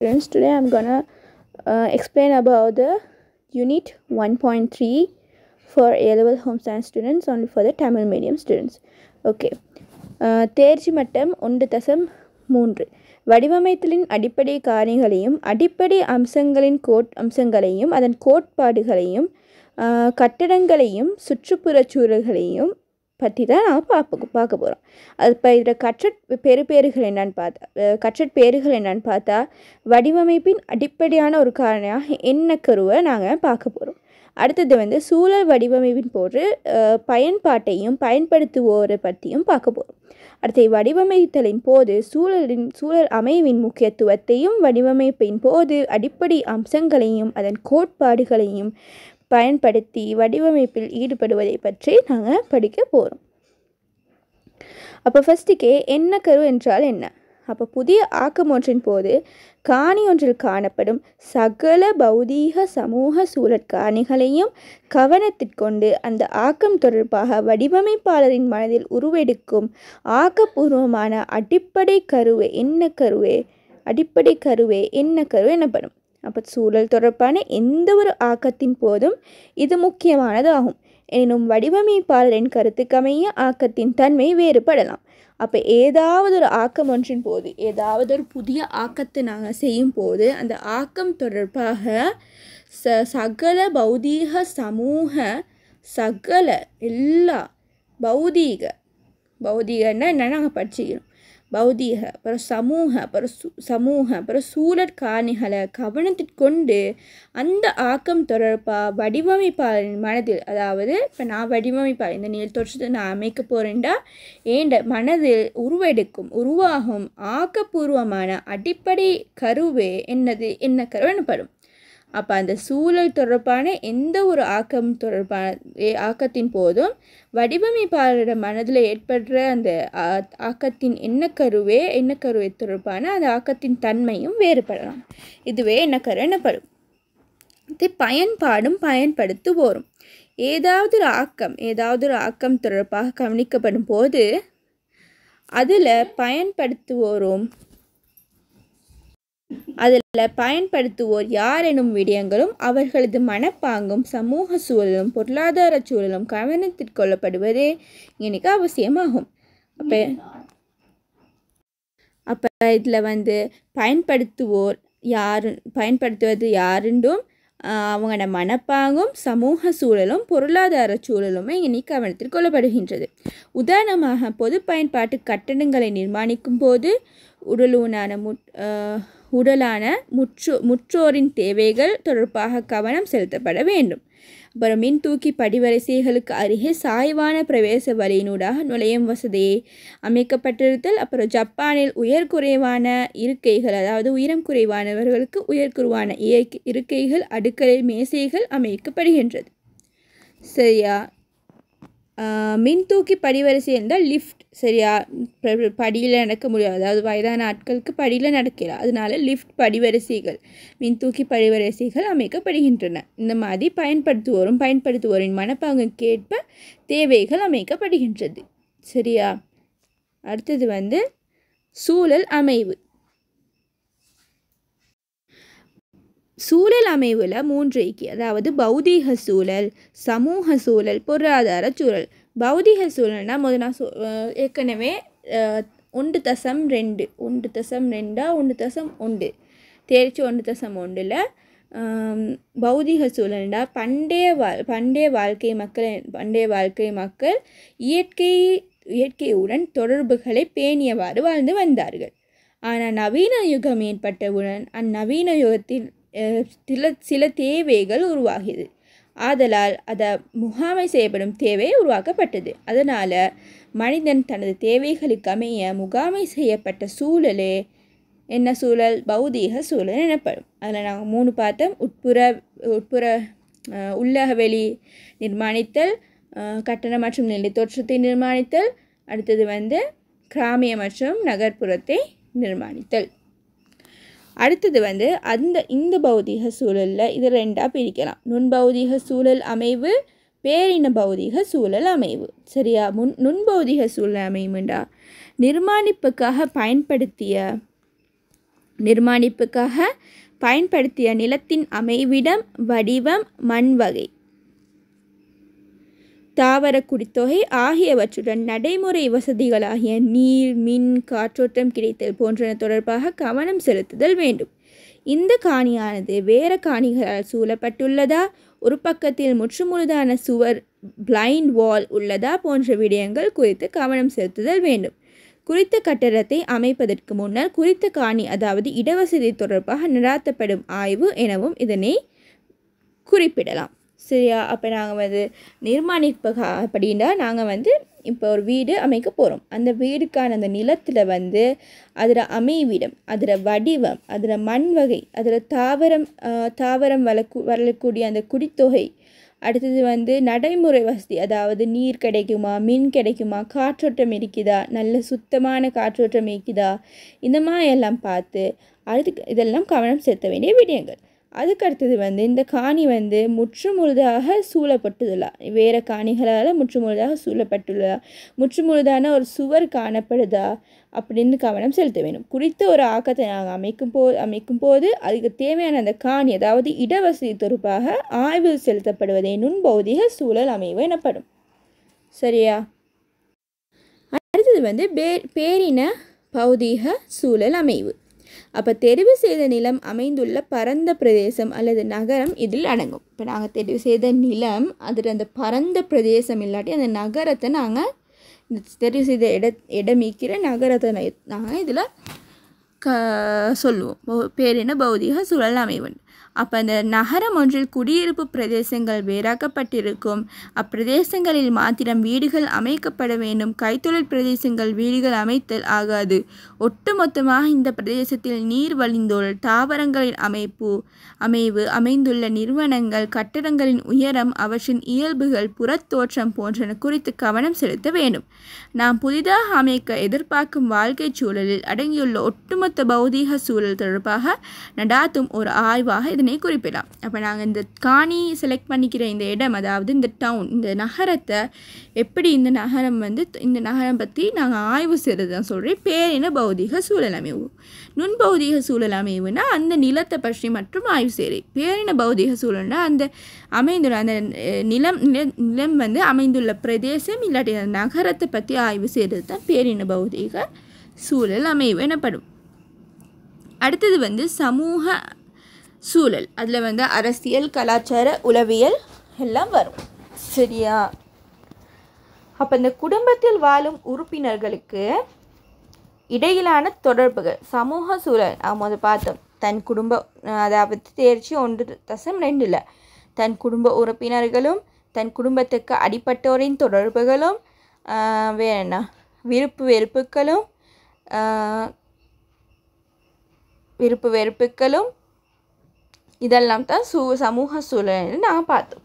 Students, today I'm gonna explain about the unit 1.3 for A-level home science students, only for the Tamil medium students. Okay. தேர்ச்சி மட்டம் 1.3 வடிவமைத்தலின் அடிப்படை காரணிகளையும் அடிப்படை அம்சங்களையும் அதன் கோட்பாடுகளையும் கட்டடங்களையும் சுற்றுப்புறச் சூழல்களையும் பற்றி தான் நாம் பார்க்க போகிறோம். அது இப்போ இதில் கற்றற்பேறுகள் என்னன்னு பார்த்தா வடிவமைப்பின் அடிப்படையான ஒரு காரணியாக எண்ணக்கருவை நாங்கள் பார்க்க போகிறோம். அடுத்தது சூழல் வடிவமைப்பின் போது பயன்பாட்டையும் பயன்படுத்துவோரை பற்றியும் பார்க்க போகிறோம். அடுத்து வடிவமைத்தலின் போது சூழல் அமைவின் முக்கியத்துவத்தையும் வடிவமைப்பின் போது அடிப்படை அம்சங்களையும் அதன் கோட்பாடுகளையும் பயன்படுத்தி வடிவமைப்பில் ஈடுபடுவதை பற்றி நாங்கள் படிக்க போகிறோம். அப்போ ஃபஸ்ட்டுக்கே எண்ணக்கரு என்றால் என்ன? அப்போ புதிய ஆக்கம் ஒன்றின் போது காணி ஒன்றில் காணப்படும் சகல பௌதீக சமூக சூழற் காரணிகளையும் கவனத்திற்கொண்டு அந்த ஆக்கம் தொடர்பாக வடிவமைப்பாளரின் மனதில் உருவெடுக்கும் ஆக்கப்பூர்வமான அடிப்படை கருவே எண்ணக்கரு எனப்படும். அப்போ சூழல் தொடர்பான எந்த ஒரு ஆக்கத்தின் போதும் இது முக்கியமானது ஆகும். எனினும் வடிவமைப்பாளரின் கருத்துக்கமைய ஆக்கத்தின் தன்மை வேறுபடலாம். அப்போ ஏதாவது ஒரு ஆக்கம் ஒன்றின் போது ஏதாவது ஒரு புதிய ஆக்கத்தை நாங்கள் செய்யும் போது அந்த ஆக்கம் தொடர்பாக சகல பௌதீக சமூக எல்லா பௌதீகன்னா என்ன நாங்கள் படிச்சுக்கிறோம். பௌதீக அப்புறம் சமூக அப்புறம் சூழற் காரணிகளை கவனத்திற்கொண்டு அந்த ஆக்கம் தொடர்பாக வடிவமைப்பாளரின் மனதில், அதாவது இப்போ நான் வடிவமைப்பாளர் இந்த நீள் தோற்றத்தை நான் அமைக்க போகிறேன்டா ஏண்ட மனதில் உருவாகும் ஆக்கப்பூர்வமான அடிப்படை கருவே எண்ணக்கரு எனப்படும். அப்போ அந்த சூழல் தொடர்பான எந்த ஒரு ஆக்கத்தின் போதும் வடிவமைப்பாளரோட மனதில் ஏற்படுற அந்த ஆக்கத்தின் எண்ணக்கருவை தொடர்பான அந்த ஆக்கத்தின் தன்மையும் வேறுபடலாம். இதுவே எண்ணக்கரு எனப்படும். இது பயன்பாடும் பயன்படுத்துவோரும் ஏதாவது ஒரு ஆக்கம் தொடர்பாக கவனிக்கப்படும் போது அதில் பயன்படுத்துவோர் யார் எனும் விடயங்களும் அவர்களது மனப்பாங்கும் சமூக சூழலும் பொருளாதார சூழலும் கவனத்தில் கொள்ளப்படுவதே எனக்கு அவசியமாகும். அப்போ இதில் பயன்படுத்துவது யாருண்டும் அவங்களோட மனப்பாங்கும் சமூக சூழலும் பொருளாதார சூழலுமே இனி கவனத்தில் கொள்ளப்படுகின்றது. உதாரணமாக பொது பயன்பாட்டு கட்டடங்களை நிர்மாணிக்கும் போது உடலான முற்றோரின் தேவைகள் தொடர்பாக கவனம் செலுத்தப்பட வேண்டும். அப்புறம் மின் தூக்கி படிவரிசைகளுக்கு அருகே சாய்வான பிரவேச வழியினூடாக நுழையும் வசதியை அமைக்கப்பட்டிருத்தல். அப்புறம் ஜப்பானில் உயர்குறைவான இருக்கைகள், அதாவது உயரம் குறைவானவர்களுக்கு உயர்குறைவான இருக்கைகள் அடுக்களை மேசைகள் அமைக்கப்படுகின்றது. சரியா? மின் தூக்கி படிவரிசை என்றால் லிஃப்ட். சரியா? படியில் நடக்க முடியாது, அதாவது வயதான ஆட்களுக்கு படியில் நடக்கலாம், அதனால லிஃப்ட் படிவரிசைகள் மின் தூக்கி படிவரிசைகள் அமைக்கப்படுகின்றன. இந்த மாதிரி பயன்படுத்துவோரின் மனப்பாங்குக்கேற்ப தேவைகள் அமைக்கப்படுகின்றது. சரியா? அடுத்தது சூழல் அமைவு. சூழல் அமைவில் 3 ஐக்கிய, அதாவது பௌதீக சூழல், சமூக சூழல், பொருளாதார சூழல். பௌதீக சூழல்னால் முதல் நான் ஏற்கனவே 1.2 தேர்ச்சி 1.1 பௌதீக சூழல்னா பண்டைய வாழ்க்கை மக்கள் இயற்கையுடன் தொடர்புகளை பேணியவாறு வாழ்ந்து வந்தார்கள். ஆனால் நவீன யுகம் ஏற்பட்டவுடன் அந்நவீன யுகத்தில் சில தேவைகள் உருவாகியது. ஆதலால் அதை முகாமை செய்யப்படும் தேவை உருவாக்கப்பட்டது. அதனால் மனிதன் தனது தேவைகளுக்கு அமைய முகாமை செய்யப்பட்ட சூழலே என்ன சூழல்? பௌதீக சூழல் எனப்படும். அதில் நாங்கள் 3 பார்த்தோம். உட்புற உள்ளகவெளி நிர்மாணித்தல், கட்டண மற்றும் நிலை தோற்றத்தை நிர்மாணித்தல், அடுத்தது கிராமிய மற்றும் நகர்ப்புறத்தை நிர்மாணித்தல். அடுத்தது இந்த பௌதீக சூழலில் இது 2ஆக பிரிக்கலாம். நுண்பௌதீக சூழல் அமைவு, பேரின பௌதீக சூழல் அமைவு. சரியா? நுண்பௌதீக சூழல் அமைவுண்டா நிர்மாணிப்புக்காக பயன்படுத்திய நிர்மாணிப்புக்காக பயன்படுத்திய நிலத்தின் அமைவிடம், வடிவம், மண் வகை, தாவர குடித்தொகை ஆகியவற்றுடன் நடைமுறை வசதிகளாகிய நீர், மின், காற்றோட்டம் கிடைத்தல் போன்றன தொடர்பாக கவனம் செலுத்துதல் வேண்டும். இந்த காணியானது வேற காணிகளால் சூழப்பட்டுள்ளதா, ஒரு பக்கத்தில் முற்றுமுழுதான சுவர் பிளைண்ட் வால் உள்ளதா போன்ற விடயங்கள் குறித்து கவனம் செலுத்துதல் வேண்டும். குறித்த கட்டடத்தை அமைப்பதற்கு முன்னர் குறித்த காணி அதாவது இடவசதி தொடர்பாக நடாத்தப்படும் ஆய்வு எனவும் இதனை குறிப்பிடலாம். சரியா? அப்போ நாங்கள் நிர்மாணிப்பு அப்படின்னா நாங்கள் இப்போ ஒரு வீடு அமைக்க போகிறோம். அந்த வீடுக்கான அந்த நிலத்தில் அதில் அமைவிடம், அதில் வடிவம், அதில் மண் வகை, அதில் தாவரம் வளரக்கூடிய அந்த குடித்தொகை, அடுத்தது நடைமுறை வசதி, அதாவது நீர் கிடைக்குமா, மின் கிடைக்குமா, காற்றோட்டம் இருக்குதா, நல்ல சுத்தமான காற்றோட்டம் இருக்குதா, இந்த மாதிரி எல்லாம் பார்த்து இதெல்லாம் கவனம் செலுத்த வேண்டிய விடயங்கள். அதுக்கடுத்தது இந்த காணி முற்றுமுழுதாக சூழப்பட்டுள்ளதா, வேறு காணிகளால் முற்றுமுழுதாக சூழப்பட்டுள்ளதா, முற்றுமுழுதான ஒரு சுவர் காணப்படுதா அப்படின்னு கவனம் செலுத்த வேண்டும். குறித்த ஒரு ஆக்கத்தை நாங்கள் அமைக்கும் போது அதுக்கு தேவையான அந்த காணி அதாவது இடவசதி தொடர்பாக ஆய்வு செலுத்தப்படுவதே நுண்பௌதிக சூழல் அமைவு எனப்படும். சரியா? அடுத்தது பேரின பௌதீக சூழல் அமைவு. அப்போ தெரிவு செய்த நிலம் அமைந்துள்ள பரந்த பிரதேசம் அல்லது நகரம் இதில் அடங்கும். இப்போ நாங்கள் தெரிவு செய்த நிலம் அதில் அந்த பரந்த பிரதேசம் இல்லாட்டி அந்த நகரத்தை நாங்கள் தெரிவு செய்த இடமிக்கிற நகரத்தை நாங்கள் இதில் சொல்லுவோம் பேரின பௌதிக சூழல் அமைவு. அப்போ அந்த நகரம் ஒன்றில் குடியிருப்பு பிரதேசங்கள் வேறாக்கப்பட்டிருக்கும். அப்பிரதேசங்களில் மாத்திரம் வீடுகள் அமைக்கப்பட வேண்டும். கைத்தொழில் பிரதேசங்கள் வீடுகள் அமைத்தல் ஆகாது. ஒட்டுமொத்தமாக இந்த பிரதேசத்தில் நீர் வழிந்தோல், தாவரங்களின் அமைவு, அமைந்துள்ள நிறுவனங்கள், கட்டடங்களின் உயரம், அவற்றின் இயல்புகள், புறத்தோற்றம் போன்றன குறித்து கவனம் செலுத்த வேண்டும். நாம் புதிதாக அமைக்க எதிர்பார்க்கும் வாழ்க்கை சூழலில் அடங்கியுள்ள ஒட்டுமொத்த பௌதீக சூழல் தொடர்பாக நடாத்தும் ஒரு ஆய்வாக இதனை குறிப்பிடலாம். அப்போ நாங்கள் இந்த காணி செலக்ட் பண்ணிக்கிற இந்த இடம் அதாவது இந்த டவுன், இந்த நகரத்தை எப்படி இந்த நகரம் இந்த நகரம் பற்றி நாங்கள் ஆய்வு செய்கிறது தான் சொல்கிறேன் பேரின பௌதிக சூழல் அமைவு. நுண்பௌதிக சூழல் அமைவுனா அந்த நிலத்தை பற்றி மற்றும் ஆய்வு செய்கிறேன். பேரின பௌதிக சூழல்னா அந்த அமைந்துள்ள அந்த நிலம் அமைந்துள்ள பிரதேசம் இல்லாட்டி அந்த நகரத்தை பற்றி ஆய்வு செய்கிறது தான் பேரின பௌதிக சூழல் அமைவு எனப்படும். அடுத்தது சமூக சூழல். அதில் அரசியல், கலாச்சார, உளவியல் எல்லாம் வரும். சரியா? அப்போ இந்த குடும்பத்தில் வாழும் உறுப்பினர்களுக்கு இடையிலான தொடர்புகள் சமூக சூழல் நாம் பார்த்தோம். தன் குடும்ப அதாவது தேர்ச்சி 1.2 தன் குடும்ப உறுப்பினர்களும் தன் குடும்பத்துக்கு அடிப்பட்டோரின் தொடர்புகளும் வேற என்ன விருப்பு வெறுப்புகளும் இதெல்லாம் தான் சமூக சூழல்னு நாங்கள் பார்த்தோம்.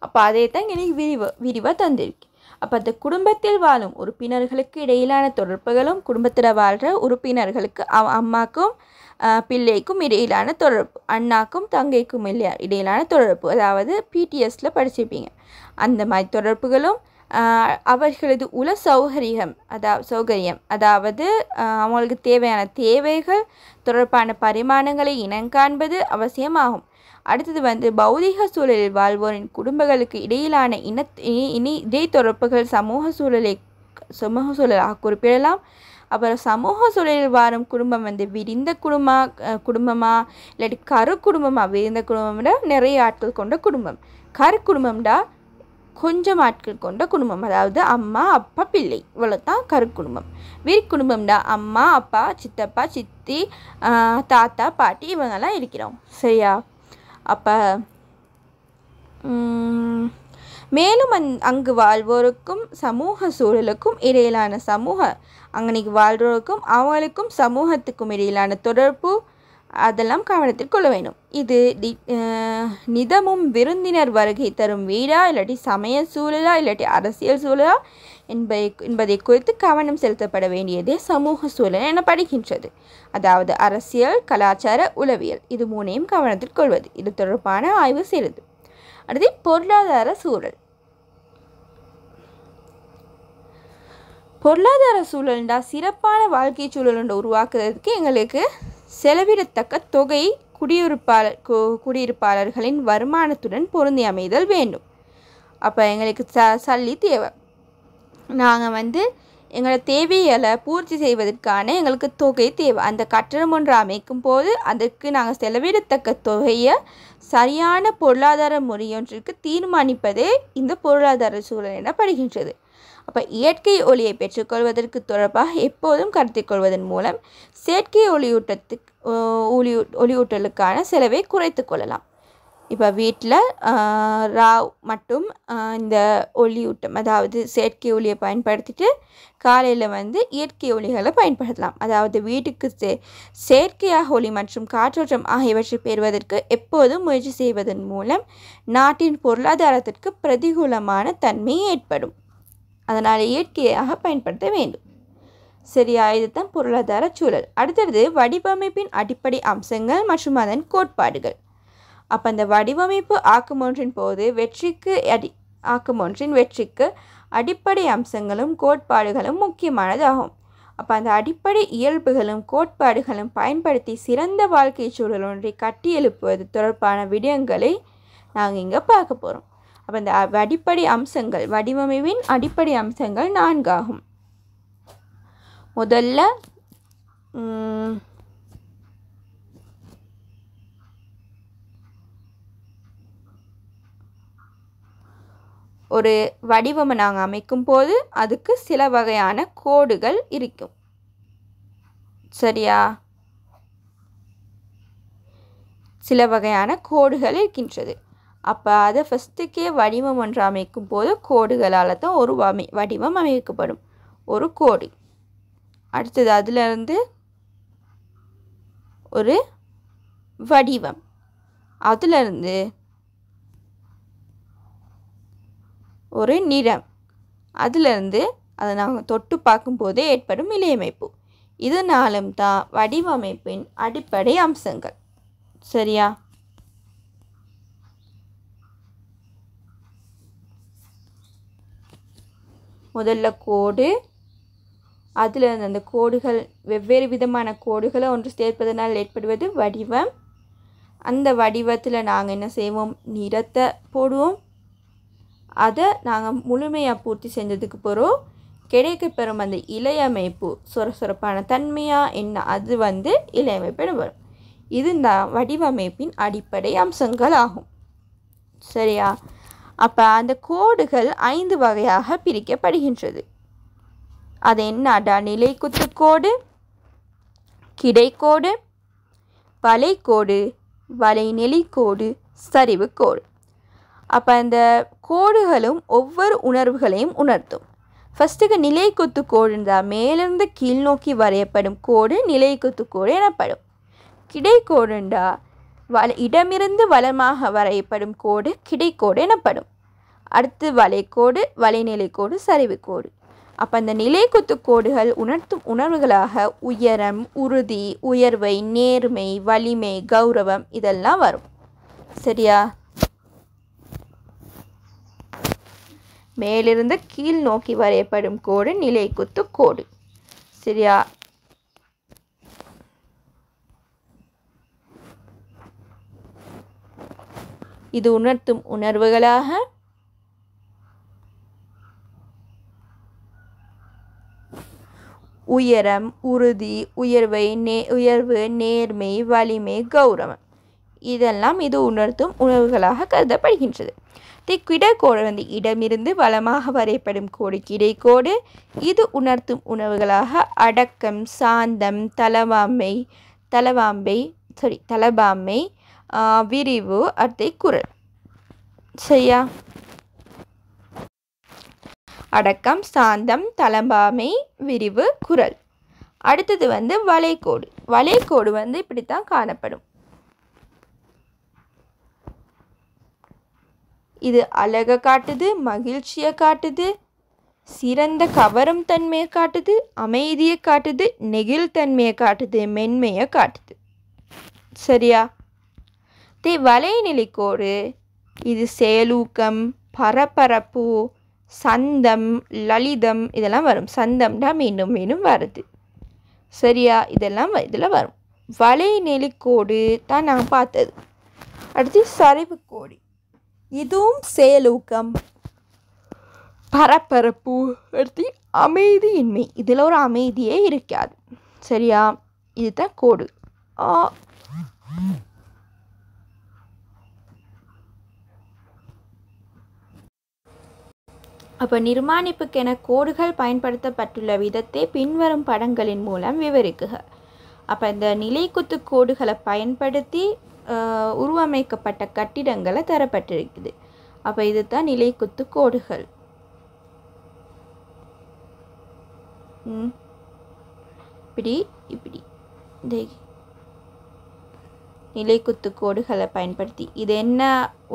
அப்போ அதே தான் எனக்கு விரிவாக தந்திருக்கு. அப்போ அந்த குடும்பத்தில் வாழும் உறுப்பினர்களுக்கு இடையிலான தொடர்புகளும் குடும்பத்தில் வாழ்கிற உறுப்பினர்களுக்கு அம்மாக்கும் பிள்ளைக்கும் இடையிலான தொடர்பு, அண்ணாக்கும் தங்கைக்கும் இடையிலான தொடர்பு, அதாவது பிடிஎஸ்ல படிச்சிருப்பீங்க அந்த மாதிரி தொடர்புகளும் அவர்களது உள சௌகரியம் அதாவது அவங்களுக்கு தேவையான தேவைகள் தொடர்பான பரிமாணங்களை இனங்காண்பது அவசியமாகும். அடுத்தது பௌதிக சூழலில் வாழ்வோரின் குடும்பங்களுக்கு இடையிலான இடைத்தொடர்புகள் சமூக சூழலாக குறிப்பிடலாம். அப்புறம் சமூக சூழலில் வாழும் குடும்பம் விரிந்த குடும்பமா இல்லாட்டி கரு குடும்பமா? விரிந்த குடும்பம்னா நிறைய ஆட்கள் கொண்ட குடும்பம். கரு குடும்பம்டா கொஞ்சம் ஆட்கள் கொண்ட குடும்பம், அதாவது அம்மா அப்பா பிள்ளை, இவ்வளோ தான் கரு குடும்பம். விரி குடும்பம்டா அம்மா அப்பா சித்தப்பா சித்தி தாத்தா பாட்டி இவங்கெல்லாம் இருக்கிறோம். சரியா? அப்போ மேலும் அங்கு வாழ்வோருக்கும் சமூக சூழலுக்கும் இடையிலான அங்கனைக்கு வாழ்வோருக்கும் அவங்களுக்கும் சமூகத்துக்கும் இடையிலான தொடர்பு அதெல்லாம் கவனத்தில் கொள்ள வேண்டும். இது நிதமும் விருந்தினர் வருகை தரும் வீடா இல்லாட்டி சமய சூழலா இல்லாட்டி அரசியல் சூழலா என்பதை குறித்து கவனம் செலுத்தப்பட வேண்டியதே சமூக சூழல் எனப்படுகின்றது. அதாவது அரசியல், கலாச்சார, உளவியல் இது மூணையும் கவனத்தில் கொள்வது, இது தொடர்பான ஆய்வு செய்கிறது. அடுத்து பொருளாதார சூழல். பொருளாதார சூழல்டா சிறப்பான வாழ்க்கை சூழல் உருவாக்குறதுக்கு எங்களுக்கு செலவிடத்தக்க தொகை குடியிருப்பாளர்களின் வருமானத்துடன் பொருந்தி அமைதல் வேண்டும். அப்போ எங்களுக்கு சல்லி தேவை. நாங்கள் வந்து எங்களோட தேவைகளை பூர்த்தி செய்வதற்கான எங்களுக்கு தொகை தேவை. அந்த கட்டடம் ஒன்று அமைக்கும் போது அதற்கு நாங்கள் செலவிடத்தக்க தொகையை சரியான பொருளாதார முறையொன்றிற்கு தீர்மானிப்பதே இந்த பொருளாதார சூழல் எனப்படுகின்றது. அப்போ இயற்கை ஒளியை பெற்றுக்கொள்வதற்கு தொடர்பாக எப்போதும் கருத்தில் கொள்வதன் மூலம் செயற்கை ஒளியூட்டலுக்கான செலவை குறைத்து கொள்ளலாம். இப்போ வீட்டில் மட்டும் இந்த ஒளியூட்டம், அதாவது செயற்கை ஒளியை பயன்படுத்திட்டு காலையில் வந்து இயற்கை ஒளிகளை பயன்படுத்தலாம். அதாவது வீட்டுக்கு செயற்கையாக ஒளி மற்றும் காற்றோட்டம் ஆகியவற்றை பெறுவதற்கு எப்போதும் முயற்சி செய்வதன் மூலம் நாட்டின் பொருளாதாரத்திற்கு பிரதிகூலமான தன்மை ஏற்படும். அதனால் இயற்கையாக பயன்படுத்த வேண்டும். சரியா? இதுதான் பொருளாதார சூழல். அடுத்தது வடிவமைப்பின் அடிப்படை அம்சங்கள் மற்றும் அதன் கோட்பாடுகள். அப்போ அந்த வடிவமைப்பு ஆக்கமொன்றின் வெற்றிக்கு அடிப்படை அம்சங்களும் கோட்பாடுகளும் முக்கியமானதாகும். அப்போ அந்த அடிப்படை இயல்புகளும் கோட்பாடுகளும் பயன்படுத்தி சிறந்த வாழ்க்கை சூழல் ஒன்றை கட்டி எழுப்புவது தொடர்பான விடயங்களை நாங்கள் இங்கே பார்க்க போகிறோம். அப்போ இந்த வடிவமைப்பின் அடிப்படை அம்சங்கள் 4 ஆகும். முதல்ல ஒரு வடிவமை நாங்கள் அமைக்கும் போது அதுக்கு சில வகையான கோடுகள் இருக்கும். சரியா? சில வகையான கோடுகள் இருக்கின்றது. அப்போ அதை ஃபஸ்ட்டுக்கே வடிவம் ஒன்று அமைக்கும் போது கோடுகளால் தான் ஒரு வடிவம் அமைக்கப்படும். ஒரு கோடு, அடுத்தது அதிலிருந்து ஒரு வடிவம், அதிலிருந்து ஒரு நிறம், அதிலிருந்து அதை நாங்கள் தொட்டு பார்க்கும்போதே ஏற்படும் இலையமைப்பு. இதனாலும் தான் வடிவமைப்பின் அடிப்படை அம்சங்கள். சரியா? முதல்ல கோடு, அதில் அந்த கோடுகள் வெவ்வேறு விதமான கோடுகளை ஒன்று சேர்ப்பதனால் ஏற்படுவது வடிவம். அந்த வடிவத்தில் நாங்கள் என்ன செய்வோம்? நிறத்தை போடுவோம். அதை நாங்கள் முழுமையாக பூர்த்தி செஞ்சதுக்கு பிறகு கிடைக்கப்பெறும் அந்த இலையமைப்பு சொரசொரப்பான தன்மையாக என்ன, அது வந்து இலையமைப்பு வரும். இது தான் வடிவமைப்பின் அடிப்படை அம்சங்கள் ஆகும். சரியா? அப்போ அந்த கோடுகள் 5 வகையாக பிரிக்கப்படுகின்றது. அது என்னடா? நிலைக்குத்துக்கோடு, கிடைக்கோடு, வளைகோடு, வளைநெளிக்கோடு, சரிவுக்கோடு. அப்போ அந்த கோடுகளும் ஒவ்வொரு உணர்வுகளையும் உணர்த்தும். ஃபஸ்ட்டுக்கு நிலைக்குத்துக்கோடு இருந்தால் மேலிருந்து கீழ் நோக்கி வரையப்படும் கோடு நிலைக்குத்துக்கோடு எனப்படும். கிடைக்கோடுண்டா இடமிருந்து வலமாக வரையப்படும் கோடு கிடைக்கோடு எனப்படும். அடுத்து வளைகோடு, வளைநிலைக்கோடு, சரிவுக்கோடு. அப்போ அந்த நிலைக்குத்து கோடுகள் உணர்த்தும் உணர்வுகளாக உயரம், உறுதி, உயர்வை, நேர்மை, வலிமை, கௌரவம் இதெல்லாம் வரும். சரியா? மேலிருந்து கீழ் நோக்கி வரையப்படும் கோடு நிலைக்குத்து கோடு. சரியா? இது உணர்த்தும் உணர்வுகளாக உயரம், உறுதி, உயர்வு, நேர்மை, வலிமை, கௌரவம் இதெல்லாம் இது உணர்த்தும் உணர்வுகளாக கருதப்படுகின்றது. கிடைக்கோடு வந்து இடமிருந்து வலமாக வரையப்படும் கோடு கிடைக்கோடு. இது உணர்த்தும் உணர்வுகளாக அடக்கம், சாந்தம், தலபாமை, விரிவு, அடுத்த குரல். சரியா? அடக்கம், சாந்தம், தலம்பாமை, விரிவு, குரல். அடுத்தது வந்து வளைகோடு. வளைகோடு வந்து இப்படித்தான் காணப்படும். இது அழகை காட்டுது, மகிழ்ச்சியை காட்டுது, சிறந்த கவரும் தன்மையை காட்டுது, அமைதியை காட்டுது, நெகிழ்தன்மையை காட்டுது, மென்மையை காட்டுது. சரியா? வளைநிலைக்கோடு இது செயலூக்கம், பரபரப்பு, சந்தம், லலிதம் இதெல்லாம் வரும். சந்தம்னா மீண்டும் மீண்டும் வருது. சரியா? இதெல்லாம் இதில் வரும். வலைநெளிக்கோடு தான் நாங்கள் பார்த்தது. அடுத்து சரிவுக்கோடு, இதுவும் செயலூக்கம், பரபரப்பு, அடுத்து அமைதியின்மை, இதில் ஒரு அமைதியே இருக்காது. சரியா? இதுதான் கோடு. அப்போ நிர்மாணிப்புக்கென கோடுகள் பயன்படுத்தப்பட்டுள்ள விதத்தை பின்வரும் படங்களின் மூலம் விவரிக்குக. அப்போ இந்த நிலைக்குத்து கோடுகளை பயன்படுத்தி உருவமைக்கப்பட்ட கட்டிடங்களை தரப்பட்டிருக்குது. அப்போ இதுதான் நிலைக்குத்து கோடுகள். இப்படி இப்படி இந்த நிலைக்குத்து கோடுகளை பயன்படுத்தி இது என்ன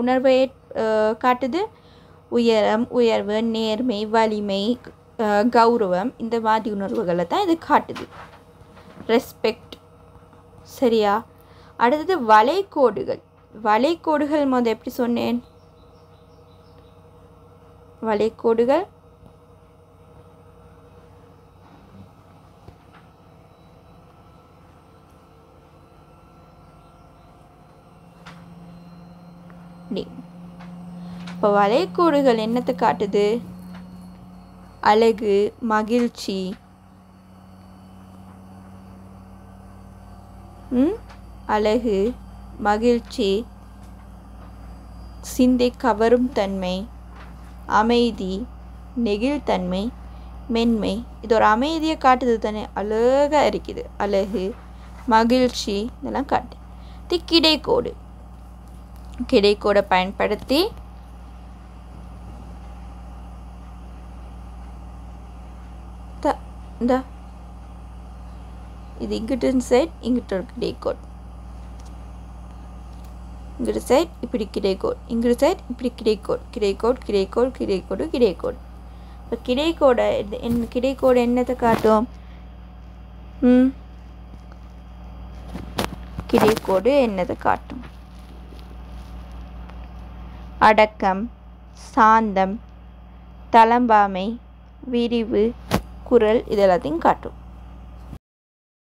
உணர்வை காட்டுது? உயரம், உயர்வு, நேர்மை, வலிமை, கௌரவம், இந்த மாதிரி உணர்வுகளை தான் இது காட்டுது. ரெஸ்பெக்ட். சரியா? அடுத்தது வளைகோடுகள். வளைகோடுகள் முதல் எப்படி சொன்னேன்? வளைகோடுகள் இப்போ வளைகோடுகள் என்னத்தை காட்டுது? அழகு, மகிழ்ச்சி, அழகு, மகிழ்ச்சி, சிந்தை கவரும் தன்மை, அமைதி, நெகிழ்தன்மை, மென்மை. இது ஒரு அமைதியை காட்டுது தானே, அழகாக இருக்குது. அழகு, மகிழ்ச்சி, இதெல்லாம் காட்டு. கிடைக்கோடு. கிடைக்கோடை பயன்படுத்தி இந்த இது இங்கிட்ட சைட், இங்கிட்ட ஒரு கிடைக்கோடு, இங்கிட்ட சைட் இப்படி கிடைக்கோடு, இங்கிட்ட சைட் இப்படி கிடைக்கோடு, கிடைக்கோடு, கிடைக்கோடு, கிடைக்கோடு, கிடைக்கோடு. இப்போ கிடைக்கோடை கிடைக்கோடு என்னத்தை காட்டும்? கிடைக்கோடு என்னத்தை காட்டும்? அடக்கம், சாந்தம், தளம்பாமை, விரிவு, குரல், இதெல்லாத்தையும் காட்டும்.